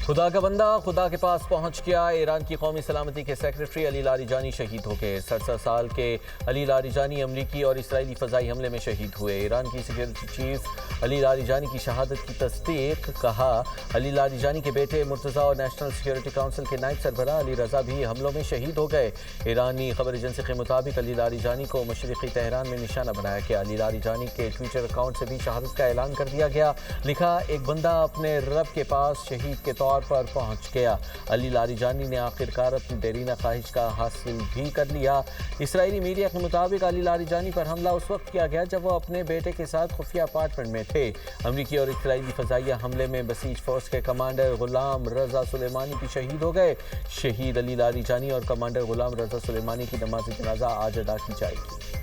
खुदा का बंदा खुदा के पास पहुंच गया। ईरान की कौमी सलामती के सेक्रेटरी अली लारिजानी शहीद हो गए। 67 साल के अली लारिजानी अमरीकी और इसराइली फ़ज़ाई हमले में शहीद हुए। ईरान की सिक्योरिटी चीफ अली लारिजानी की शहादत की तस्दीक। कहा, अली लारिजानी के बेटे मुर्तज़ा और नेशनल सिक्योरिटी काउंसिल के नायब सरबराह अली रज़ा भी हमलों में शहीद हो गए। ईरानी खबर एजेंसी के मुताबिक अली लारिजानी को मशरिक़ी तेहरान में निशाना बनाया गया। अली लारिजानी के ट्विटर अकाउंट से भी शहादत का ऐलान कर दिया गया। लिखा, एक बंदा अपने रब के पास शहीद के तौर पर पहुंच गया। अली लारिजानी ने आखिरकार अपनी देरीना ख्वाहिश का हासिल भी कर लिया। इसराइली मीडिया के मुताबिक अली लारिजानी पर हमला उस वक्त किया गया जब वो अपने बेटे के साथ खुफिया अपार्टमेंट में थे। अमरीकी और इसराइली फ़ज़ाइया हमले में बसीज फोर्स के कमांडर गुलाम रज़ा सुलेमानी भी शहीद हो गए। शहीद अली लारिजानी और कमांडर गुलाम रज़ा सुलेमानी की नमाज़ जनाजा आज अदा की जाएगी।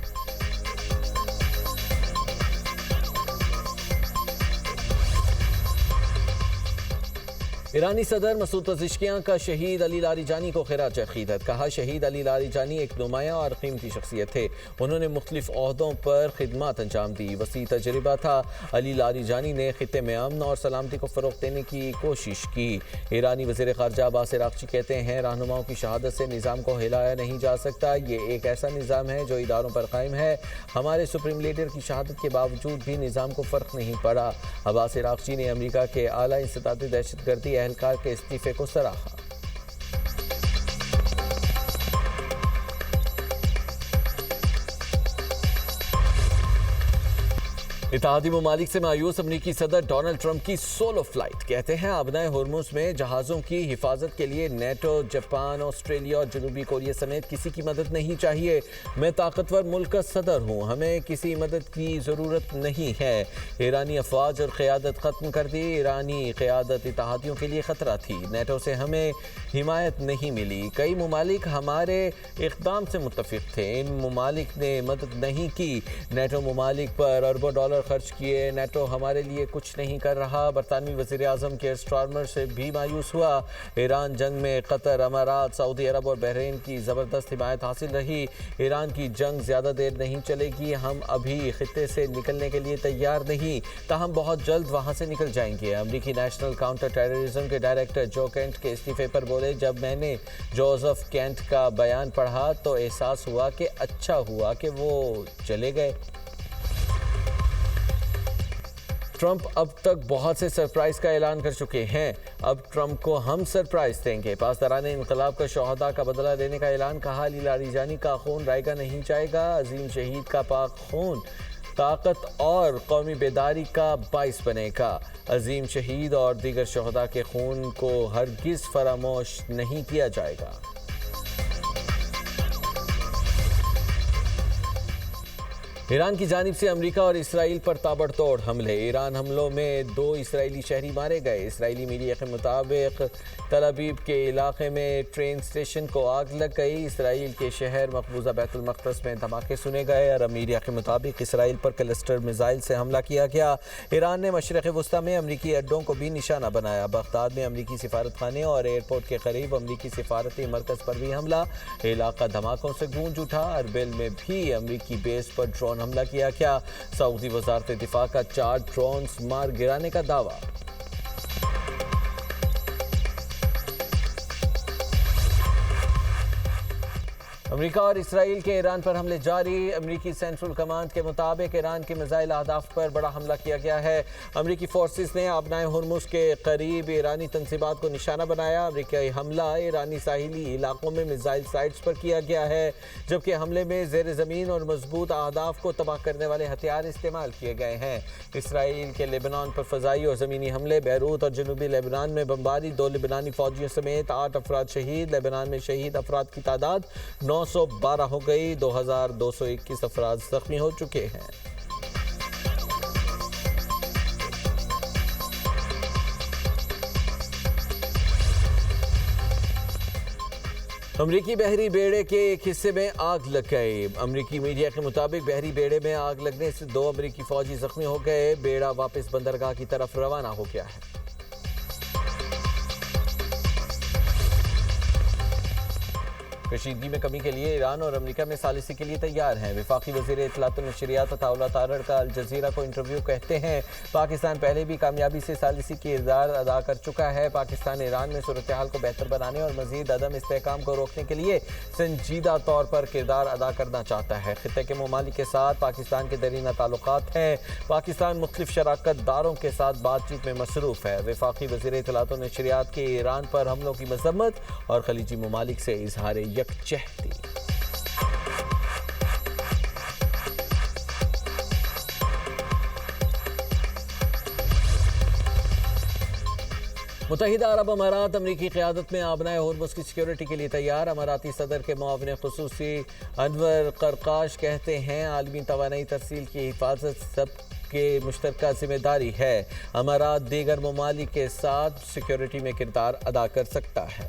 ईरानी सदर मसूद पज़ेश्कियान का शहीद अली लारिजानी को खिराज अक़ीदत। कहा, शहीद अली लारिजानी एक नुमायाँ और कीमती शख्सियत थे। उन्होंने मुख्तलिफ ओहदों पर खिदमत अंजाम दी। वसी तजर्बा था। अली लारिजानी ने खित्ते में अमन और सलामती को फ़रोग़ देने की कोशिश की। ईरानी वज़ीर ख़ारजा अब्बास अराग़ची कहते हैं, रहनुमाओं की शहादत से निज़ाम को हिलाया नहीं जा सकता। ये एक ऐसा निज़ाम है जो इदारों पर कायम है। हमारे सुप्रीम लीडर की शहादत के बावजूद भी निज़ाम को फ़र्क नहीं पड़ा। अब्बास अराग़ची ने अमरीका के आला इंसदादी दहशतगर्दी एहलकार के इस्तीफे को सराहा। इत्तेहादी ममालिक से मायूस अमरीकी सदर डोनाल्ड ट्रंप की सोलो फ्लाइट। कहते हैं, आबनाए होर्मुज़ में जहाज़ों की हिफाजत के लिए नेटो, जापान, ऑस्ट्रेलिया और जनूबी कोरिया समेत किसी की मदद नहीं चाहिए। मैं ताकतवर मुल्क का सदर हूँ, हमें किसी मदद की ज़रूरत नहीं है। ईरानी अफवाज और क़यादत ख़त्म कर दी। ईरानी क़यादत इत्तेहादियों के लिए ख़तरा थी। नेटो से हमें हिमायत नहीं मिली। कई ममालिक हमारे इक़दाम से मुत्तफ़िक़ थे। इन ममालिक ने मदद नहीं की। नेटो ममालिक पर अरबों डॉलर खर्च किए। नेटो हमारे लिए कुछ नहीं कर रहा। बरतानवी वज़ीर आज़म केयर स्टारमर से भी मायूस हुआ। ईरान जंग में कतर, अमारात, सऊदी अरब और बहरीन की ज़बरदस्त हिमायत हासिल रही। ईरान की जंग ज़्यादा देर नहीं चलेगी। हम अभी खित्ते से निकलने के लिए तैयार नहीं, ताहम बहुत जल्द वहाँ से निकल जाएंगे। अमरीकी नेशनल काउंटर टेररिज्म के डायरेक्टर जो केंट के इस्तीफे पर बोले, जब मैंने जोसेफ केंट का बयान पढ़ा तो एहसास हुआ कि अच्छा हुआ कि वो चले गए। ट्रंप अब तक बहुत से सरप्राइज़ का ऐलान कर चुके हैं। अब ट्रंप को हम सरप्राइज़ देंगे। पासदारान इनकलाब का शोहदा का बदला लेने का ऐलान। कहा, अली लारिजानी का खून रायगा नहीं जाएगा। अजीम शहीद का पाक खून ताकत और कौमी बेदारी का बाइस बनेगा। अजीम शहीद और दीगर शोहदा के खून को हरगिज़ फरामोश नहीं किया जाएगा। ईरान की जानिब से अमरीका और इसराइल पर ताबड़तोड़ हमले। ईरान हमलों में 2 इसराइली शहरी मारे गए। इसराइली मीडिया के मुताबिक तल अबीब के इलाके में ट्रेन स्टेशन को आग लग गई। इसराइल के शहर मकबूजा बैतुल मक़दस में धमाके सुने गए। अरब मीडिया के मुताबिक इसराइल पर क्लस्टर मिसाइल से हमला किया गया। ईरान ने मशरिक़ वस्ती में अमरीकी अड्डों को भी निशाना बनाया। बगदाद में अमरीकी सिफारतखाने और एयरपोर्ट के करीब अमरीकी सिफारती मरकज़ पर भी हमला। इलाका धमाकों से गूंज उठा। अरबिल में भी अमरीकी बेस पर ड्रोन हमला किया गया। सऊदी वज़ारत दिफा का 4 ड्रोन्स मार गिराने का दावा। अमरीका और इसराइल के ईरान पर हमले जारी। अमरीकी सेंट्रल कमांड के मुताबिक ईरान के मिसाइल अहदाफ पर बड़ा हमला किया गया है। अमरीकी फोर्सेस ने आबनाए हुर्मुज़ के करीब ईरानी तंसीबात को निशाना बनाया। अमरीकी हमला ईरानी साहिली इलाकों में मिसाइल साइट्स पर किया गया है, जबकि हमले में ज़ेर ज़मीन और मजबूत अहदाफ को तबाह करने वाले हथियार इस्तेमाल किए गए हैं। इसराइल के लेबनान पर फ़ज़ाई और ज़मीनी हमले। बैरूत और जनूबी लेबनान में बमबारी। 2 लेबनानी फ़ौजियों समेत 8 अफराद शहीद। लेबनान में शहीद अफराद की तादाद 912 हो गई। 2221 अफराद जख्मी हो चुके हैं। अमरीकी बहरी बेड़े के एक हिस्से में आग लग गई। अमरीकी मीडिया के मुताबिक बहरी बेड़े में आग लगने से 2 अमरीकी फौजी जख्मी हो गए। बेड़ा वापस बंदरगाह की तरफ रवाना हो गया है। کشیدگی میں کمی کے لیے ایران اور امریکہ میں ثالثی کے لیے تیار ہیں۔ وفاقی وزیر اطلاعات و نشریات عطاءاللہ تارڑ کا الجزیرہ کو انٹرویو کہتے ہیں پاکستان پہلے بھی کامیابی سے ثالثی کی کردار ادا کر چکا ہے۔ پاکستان ایران میں صورتحال کو بہتر بنانے اور مزید عدم استحکام کو روکنے کے لیے سنجیدہ طور پر کردار ادا کرنا چاہتا ہے۔ خطے کے ممالک کے ساتھ پاکستان کے دیرینہ تعلقات ہیں۔ پاکستان مختلف شراکت داروں کے ساتھ بات چیت میں مصروف ہے۔ وفاقی وزیر اطلاعات و نشریات کے ایران پر حملوں کی مذمت اور خلیجی ممالک سے اظہار یکجہتی۔ متحدہ عرب امارات امریکی قیادت میں آبنائے ہورمز کی سیکیورٹی کے لیے تیار۔ اماراتی صدر کے معاون خصوصی انور قرقاش کہتے ہیں عالمی توانائی ترسیل کی حفاظت سب کے مشترکہ ذمہ داری ہے۔ امارات دیگر ممالک کے ساتھ سیکیورٹی میں کردار ادا کر سکتا ہے۔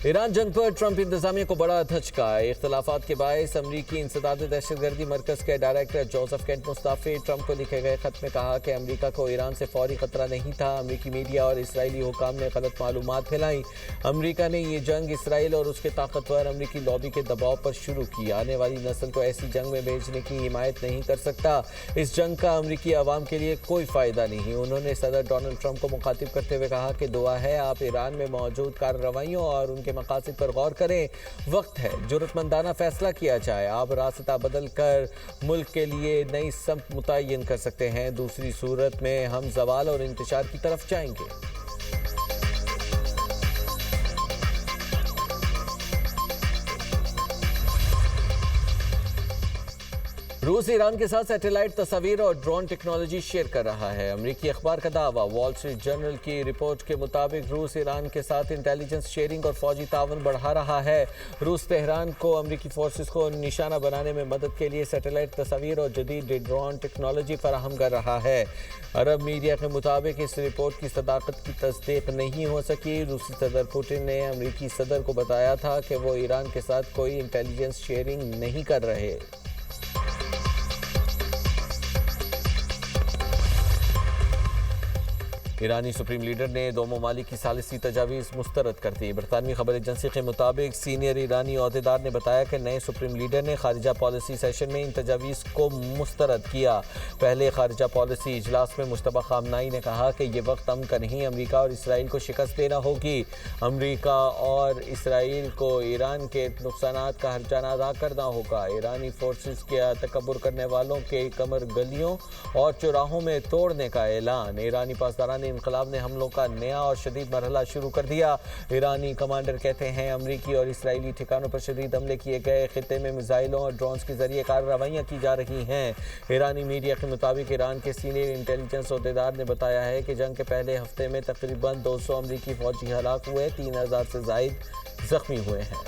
ایران جنگ پر ٹرمپ انتظامیہ کو بڑا دھچکا۔ اختلافات کے باعث امریکی انسداد دہشت گردی مرکز کے ڈائریکٹر جوزف کینٹ مستعفی۔ ٹرمپ کو لکھے گئے خط میں کہا کہ امریکہ کو ایران سے فوری خطرہ نہیں تھا۔ امریکی میڈیا اور اسرائیلی حکام نے غلط معلومات پھیلائیں۔ امریکہ نے یہ جنگ اسرائیل اور اس کے طاقتور امریکی لابی کے دباؤ پر شروع کی۔ آنے والی نسل کو ایسی جنگ میں بھیجنے کی حمایت نہیں کر سکتا۔ اس جنگ کا امریکی عوام کے لیے کوئی فائدہ نہیں۔ انہوں نے صدر ڈونلڈ ٹرمپ کو مخاطب کرتے ہوئے کہا کہ دعا ہے آپ ایران میں موجود کارروائیوں اور ان کے مقاصد پر غور کریں۔ وقت ہے جرأت مندانہ فیصلہ کیا جائے۔ آپ راستہ بدل کر ملک کے لیے نئی سمت متعین کر سکتے ہیں، دوسری صورت میں ہم زوال اور انتشار کی طرف جائیں گے۔ روس ایران کے ساتھ سیٹلائٹ تصاویر اور ڈرون ٹیکنالوجی شیئر کر رہا ہے۔ امریکی اخبار کا دعویٰ وال اسٹریٹ جرنل کی رپورٹ کے مطابق روس ایران کے ساتھ انٹیلیجنس شیئرنگ اور فوجی تعاون بڑھا رہا ہے۔ روس تہران کو امریکی فورسز کو نشانہ بنانے میں مدد کے لیے سیٹلائٹ تصاویر اور جدید ڈرون ٹیکنالوجی فراہم کر رہا ہے۔ عرب میڈیا کے مطابق اس رپورٹ کی صداقت کی تصدیق نہیں ہو سکی۔ روسی صدر پوٹن نے امریکی صدر کو بتایا تھا کہ وہ ایران کے ساتھ کوئی انٹیلیجنس شیئرنگ نہیں کر رہے۔ ایرانی سپریم لیڈر نے دو ممالک کی ثالثی تجاویز مسترد کر دی۔ برطانوی خبر ایجنسی کے مطابق سینئر ایرانی عہدیدار نے بتایا کہ نئے سپریم لیڈر نے خارجہ پالیسی سیشن میں ان تجاویز کو مسترد کیا۔ پہلے خارجہ پالیسی اجلاس میں مجتبیٰ خامنہئی نے کہا کہ یہ وقت امن کا نہیں، امریکہ اور اسرائیل کو شکست دینا ہوگی۔ امریکہ اور اسرائیل کو ایران کے نقصانات کا ہرجانہ ادا کرنا ہوگا۔ ایرانی فورسز کے تکبر کرنے والوں کے کمر گلیوں اور چوراہوں میں توڑنے کا اعلان۔ ایرانی پاسداران انقلاب نے حملوں کا نیا اور شدید مرحلہ شروع کر دیا۔ ایرانی کمانڈر کہتے ہیں امریکی اور اسرائیلی ٹھکانوں پر شدید حملے کیے گئے، خطے میں میزائلوں اور ڈرونز کے ذریعے کارروائیاں کی جا رہی ہیں۔ ایرانی میڈیا کے مطابق ایران کے سینئر انٹیلیجنس عہدیدار نے بتایا ہے کہ جنگ کے پہلے ہفتے میں تقریباً 200 امریکی فوجی ہلاک ہوئے، 3000 سے زائد زخمی ہوئے ہیں۔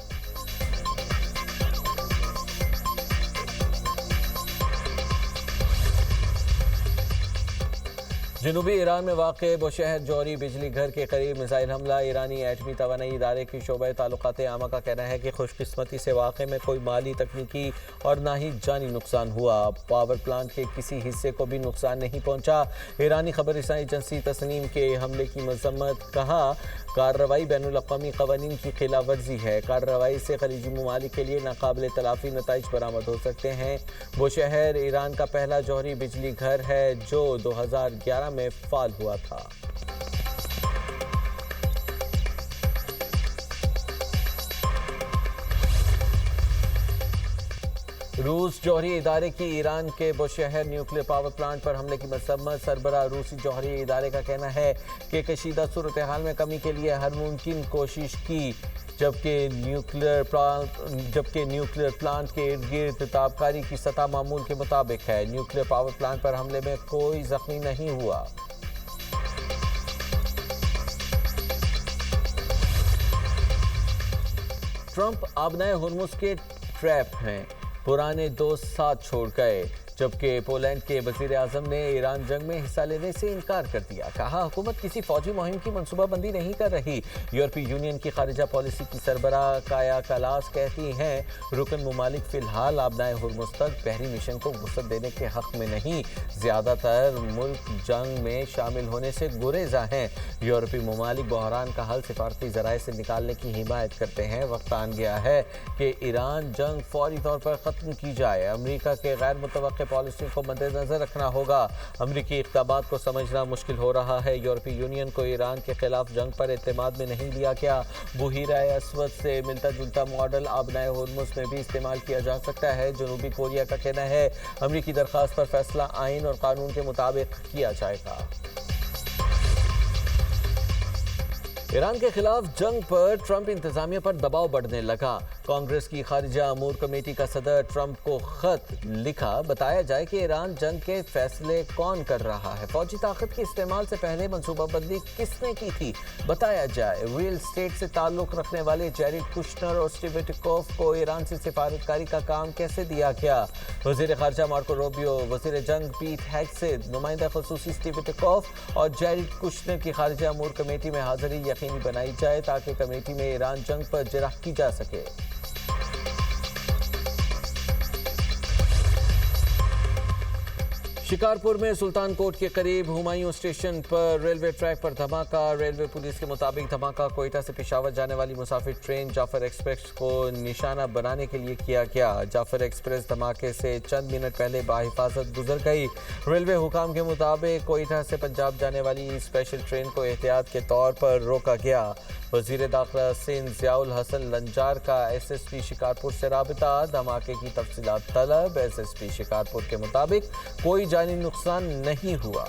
جنوبی ایران میں واقع بوشہر جوہری بجلی گھر کے قریب میزائل حملہ۔ ایرانی ایٹمی توانائی ادارے کی شعبہ تعلقات عامہ کا کہنا ہے کہ خوش قسمتی سے واقعے میں کوئی مالی، تکنیکی اور نہ ہی جانی نقصان ہوا۔ پاور پلانٹ کے کسی حصے کو بھی نقصان نہیں پہنچا۔ ایرانی خبر رساں ایجنسی تسنیم کے حملے کی مذمت، کہا کارروائی بین الاقوامی قوانین کی خلاف ورزی ہے۔ کارروائی سے خلیجی ممالک کے لیے ناقابل تلافی نتائج برآمد ہو سکتے ہیں۔ بوشہر ایران کا پہلا جوہری بجلی گھر ہے جو 2011 میں فعال ہوا تھا۔ روس جوہری ادارے کی ایران کے بوشہر نیوکلیر پاور پلانٹ پر حملے کی مذمت۔ سربراہ روسی جوہری ادارے کا کہنا ہے کہ کشیدہ صورتحال میں کمی کے لیے ہر ممکن کوشش کی، جبکہ نیوکلیر پلانٹ کے ارد گرد تابکاری کی سطح معمول کے مطابق ہے۔ نیوکلیر پاور پلانٹ پر حملے میں کوئی زخمی نہیں ہوا۔ ٹرمپ آبنائے ہرمز کے ٹریپ ہیں، پرانے دوست ساتھ چھوڑ گئے۔ जबकि पोलैंड के वजीर आजम ने ईरान जंग में हिस्सा लेने से इनकार कर दिया। कहा हुकूमत किसी फौजी मुहिम की मनसूबाबंदी नहीं कर रही। यूरोपीय यूनियन की खारिजा पॉलिसी की सरबराह काया कलास कहती हैं रुकन मुमालिक फिलहाल आबनाए हुर्मुज़ तक बहरी मिशन को वुसअत देने के हक में नहीं, ज़्यादातर मुल्क जंग में शामिल होने से गुरेज़ा हैं। यूरोपीय मुमालिक बहरान का हल सिफारती ज़राए से निकालने की हिमायत करते हैं। वक्त आन गया है कि ईरान जंग फौरी तौर पर ख़त्म की जाए। अमरीका के गैर मुतवक्के पॉलिसी को मद्देनज़र रखना होगा। अमरीकी इक़दामात को समझना मुश्किल हो रहा है। यूरोपीय यूनियन को ईरान के खिलाफ जंग पर एतमाद में नहीं लिया गया। बुहीरा अस्वद से मिलता जुलता मॉडल आबनाए हुर्मुज़ में भी इस्तेमाल किया जा सकता है। जनूबी कोरिया का कहना है अमरीकी दरख्वास्त पर फैसला आइन और कानून के मुताबिक किया जाएगा। ईरान के खिलाफ जंग पर ट्रंप इंतजामिया पर दबाव बढ़ने लगा। कांग्रेस की खारिजा अमूर कमेटी का सदर ट्रंप को खत लिखा, बताया जाए कि ईरान जंग के फैसले कौन कर रहा है, फौजी ताकत के इस्तेमाल से पहले मनसूबाबंदी किसने की थी, बताया जाए। रियल स्टेट से ताल्लुक रखने वाले जेरेड कुशनर और स्टीव विटकोफ को ईरान से सिफारतकारी का काम कैसे दिया गया। वजीर खारजा मार्को रूबियो, वजीर जंग पीट हेग्सेथ, नुमाइंदा खसूसी स्टीव विटकोफ और जेरेड कुशनर की खारिजा अमूर कमेटी में हाजिरी यकीनी बनाई जाए ताकि कमेटी में ईरान जंग पर जिरह की जा सके। शिकारपुर में सुल्तान कोट के करीब हुमायूं स्टेशन पर रेलवे ट्रैक पर धमाका। रेलवे पुलिस के मुताबिक धमाका कोयटा से पेशावर जाने वाली मुसाफिर ट्रेन जाफर एक्सप्रेस को निशाना बनाने के लिए किया गया। जाफर एक्सप्रेस धमाके से चंद मिनट पहले बाहिफाजत गुजर गई। रेलवे हुकाम के मुताबिक कोयटा से पंजाब जाने वाली स्पेशल ट्रेन को एहतियात के तौर पर रोका गया। वजीर दाखिला सिंध ज़ियाउल हसन लंजार का SSP शिकारपुर से राबिता, धमाके की तफसीलात तलब। SSP शिकारपुर के मुताबिक कोई जानी नुकसान नहीं हुआ।